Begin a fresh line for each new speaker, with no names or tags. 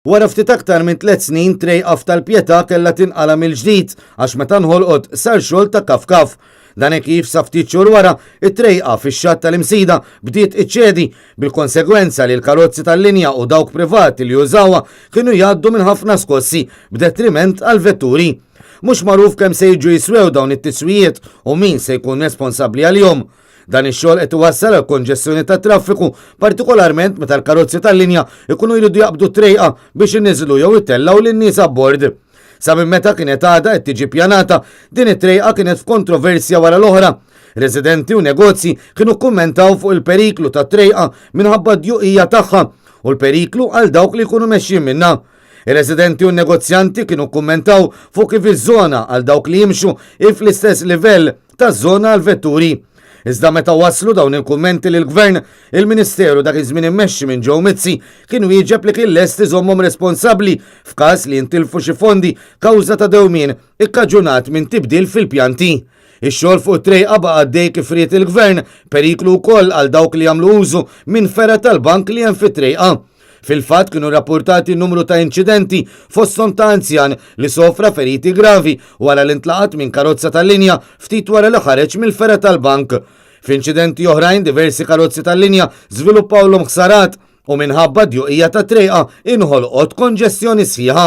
Wara ftit aktar minn 3 snin trejqa tal-Pjetà kellha tinqala mill-ġdid għax meta nħolqot sar xogħol ta' kaf. Dan hekk kif sa ftit xhur wara it-trejqa fix-xatt tal-Imsida bdiet iċċedi bil-konsegwenza li l-karozzi tal-linja u dawk privati li jużawha kienu jgħaddu minn ħafna skossi b'detriment għal vetturi. Mhux magħruf kemm se jiġu jiswew dawn it-tiswijiet u min se jkun responsabbli għalihom. Dan ix-xogħol qed iwassal għal konġestjoni tat traffiku, partikolarment meta l-karozzi tal-linja ikunu jridu jaqbdu trejqa biex inniżlu jew itellaw lin-nies abbord. Sa minn meta kienet għadha qed tiġi ppjanata, din it-trejqa kienet f'kontroversja wara l-oħra. Residenti u negozji kienu kummentaw fuq il-periklu tat-trejqa minħabba d-djuqija tagħha u l-periklu għal dawk li jkunu mexxin minnha. Ir-residenti u negozjanti kienu kummentaw fuq kif iż-żona għal dawk li jimxu fl-istess livell taż-żona għal vetturi. Iżda meta waslu dawn il-kummenti lil gvern, il-Ministeru dak iż-żmien immexxi minn Joe Mizzi kienu jieġeb li kien lest iżommhom responsabbli f'każ li jintilfu xi fondi kawża ta' dewmien ikkaġunat minn tibdil fil-pjanti. Ix-xogħol fuq trejqa baqa' għaddej kif ried il-gvern, periklu wkoll għal dawk li jagħmlu użu minn fera tal-bank li hemm fit-trejqa. Fil-fatt kienu rapportati numru ta' inċidenti fosthom ta' anzjan li sofra feriti gravi wara l-intlaqat minn karozza tal-linja ftit wara li ħareġ mill-fera tal-bank. F'inċidenti oħrajn diversi karozzi tal-linja żviluppawlhom ħsarat u minħabba djuqija ta' trejqa inħolqot konġestjoni sħiħa.